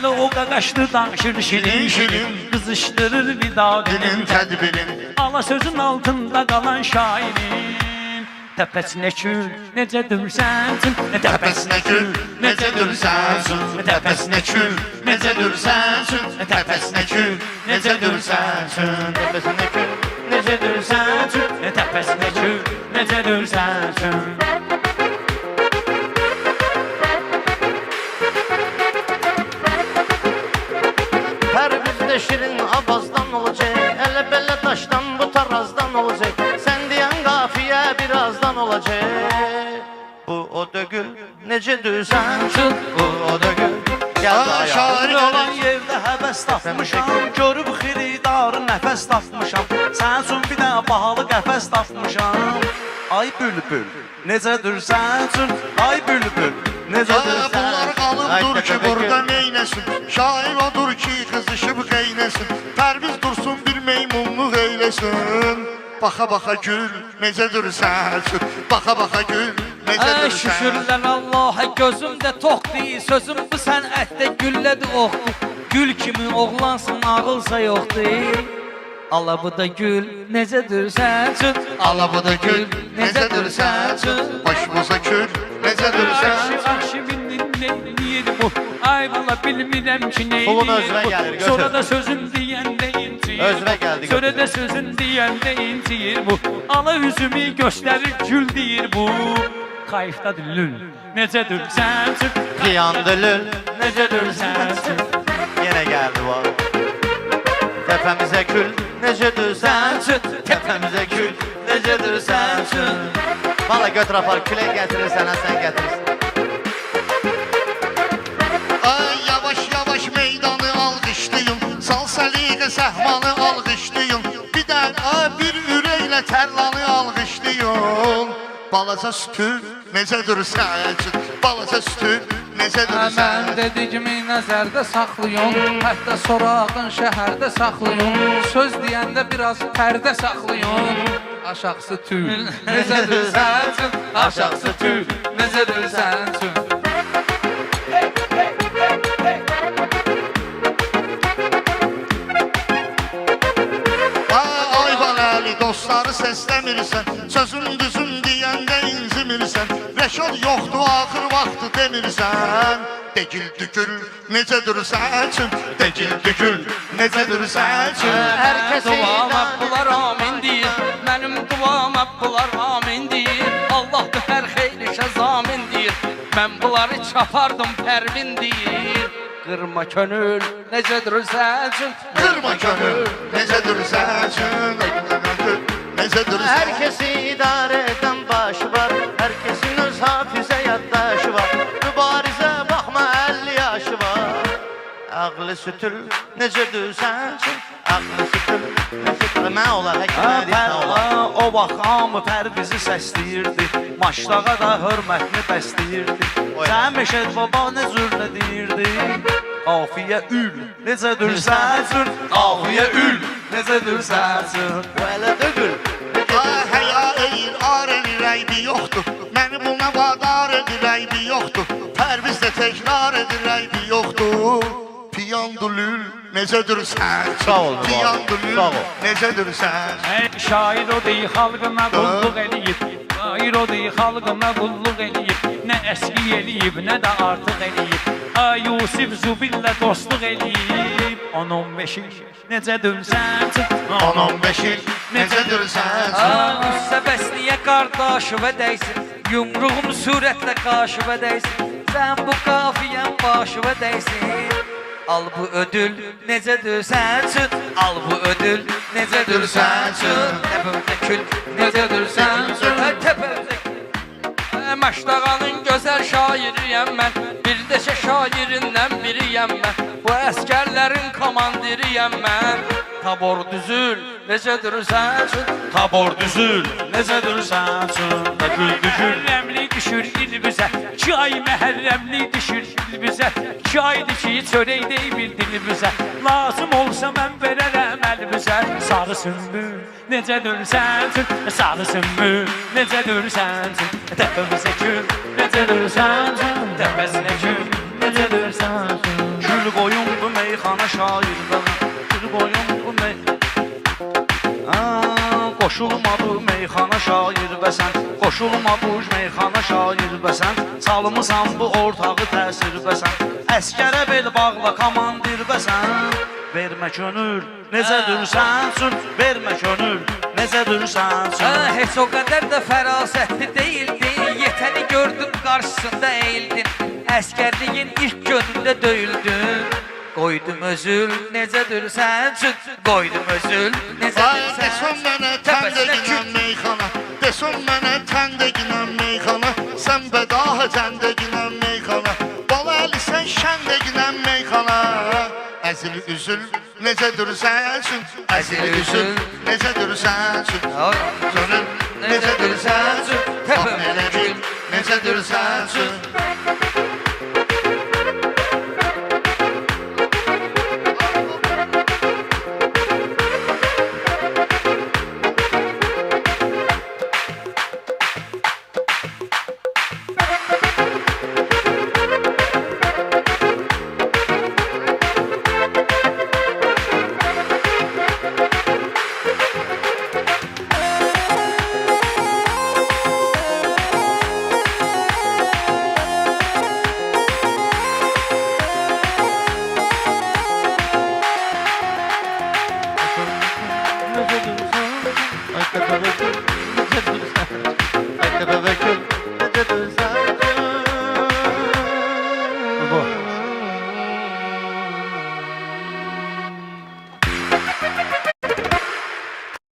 Hələ o qaqaşlı danışır şirin şirin, qızışdırır vidadinin tədbirin, ala sözün altında qalan şairin. Təpəsinə kül, necə dürsən, təpəsinə kül, necə dürsən, təpəsinə kül, necə dürsən, təpəsinə kül, necə dürsən, təpəsinə kül, necə dürsən, təpəsinə kül, necə dürsən. Pərvizdə şirin avazdan olacaq, elə belə daşdan bu tarazdan olacaq, sən deyən qafiyə birazdan olacaq. Bu o dögül, necə dürsən, bu o dögül. Şair olan yerdə həvəs tapmışam, görüb xiridarı nəfəs tapmışam, sən üçün bir dənə bahalı qəfəs tapmışam. Ay bülbül, necə dürsən, ay bülbül, necə dürsən. Bunlar qalıb dur ki, burada neynəsin, şair odur ki, qızışıb qeynəsin, Pərviz dursun bir meymunluq eyləsin. Baxa baxa gül, necə dürsən, baxa baxa gül, necə dürsən. Şükürlər Allah'a, gözümdə toxdur, sözüm bu sənətdə güllədir oxdur. Gül kimi oğlansın, ağılsa yoxdur. Ala bu da gül, necə dürsən, Ala bu da gül, necə dürsən, başımıza kül, necə dürsən. Arşivinin neydi bu? Ay valla bilmirəm ki neydi Pulun özünə gəlir, götür. Sonra da sözün deyəndə inciyir. Özünə gəldi, götür. Sonra da sözün deyəndə inciyir bu. Ala üzümü göstərir, gül deyir bu. Kayıfda dülül, necə dürsən, Piyandülül, necə dürsən. yenə gəldi bu. Təpəmizə kül, necə dürsən, təpəmizə kül, necə dürsən. Valla götür apar, külə gətirirsən, sən gətirirsən. Ay yavaş yavaş meydanı alqışlayın, sal səliqə səhmanı alqışlayın, bir dənə bir ürəklə tərlanı alqışlayın. Balaca sütür, necə dürsən, balaca sütür, necə dürsən. Mən dediyimi nəzərdə saxlayın, hətta sorağın şəhərdə saxlayın, söz deyəndə biraz pərdə saxlayın. Aşağısı tül, necə dürsən, aşağısı tül, necə dürsən. Ay Vəli, dostları səsləmirsən, sözün düzün deyəndə incimirsən, rəşad yoxdur, axır vaxtı demirsən. Degil dükül, necə dürsən, degil dükül, necə dürsən. Hər kəs duama bunlar amin deyir, mənim duama bunlar amin deyir. Allah hər xeyli şəzamin deyir, mən bunları çapardım Pərvin deyir. Qırma könül, necə durursan, Qırma könül, necə dürsən, necə dürsən. Hər kəsi idarə edən başı var, hər kəsin öz hafizə yaddaşı var. Mübarizə baxma 50 yaşı var. Ağlı sütül, necə dürsən, ağlı sütül, necə dürsən. Mən olar, həkimə deyən olar. O vaxt hamı Pərvizi səsləyirdi, maşlağa da hörmətini bəsləyirdi. Sən Məşəd baba nə zürlə deyirdi? Qafiyə ül, necə dürsən, qafiyə ül, necə dürsən. Belə dögül, Həya eyir, ar edir, əybi yoxdur, məni buna vadar edir, əybi yoxdur, Pərviz də təkrar edir, əybi yoxdur. Piyandülül, necə dürsən, Sağ ol, sağ Piyandülül, ol. necə dürsən. Şair o deyil, xalqına qulluq eləyib, şair o deyil, xalqına qulluq eləyib, nə əski eləyib, nə də artıq eləyib. Yusif Zubillə dostluq eləyib, 10-15 il, necə dürsən, 10-15 il, necə dürsən. Üstə bəsliyə qardaşıva dəysin, yumruğum surətlə qaşıva dəysin, sən bu qafiyən başıva dəysin. Al bu ödül, necə dürsən, al bu ödül, necə dürsən, təpəmdə kül, necə dürsən, təpəmdə kül. Məşdağanın gözəl şairiyəm mən, bir deşə şairindən biriyəm mən, bu əskərlərin komandiriyəm mən. Tabor düzül, necə durursan, Tabor düzül, necə dürsən, Gül düşür, düşür ilbizə, 2 ay məhərrəmli düşür ilbizə, 2 aydır ki çörək deyil dilimizə, lazım olsa mən verərəm əlimizə. Sarı sümbül, necə dürsən, sarı sümbül, necə dürsən, təpəmizə kül, necə dürsən, təpəsinə kül, necə dürsən. Gül qoyun bu meyxana şair bəsən. Gül qoyun bu qoşulma bu meyxana şair bəsən. Qoşulma bu meyxana şair bəsən. Salmısan bu ortağı təsir bəsən. Əskərə bel bağla komandir bəsən. Vermə könül necədir sənsin. Vermə könül necədir sənsin. Heç o qədər də fərasətli deyildin. Yetəni gördün qarşısında eğildin. Əskərliyin ilk günündə döyüldün. Qoydum özül necədir sənsin. Qoydum özül necədir Desin sənsin. mənə təndəginən meyxana, desin mənə təndəginən meyxana, sən bədaha təndəginən meyxana, bala əli sən şəndəginən meyxana. Əzil üzül necədir sənsin, əzil üzül necədir sənsin, gönül necədir sənsin, bax elə gül necədir sənsin.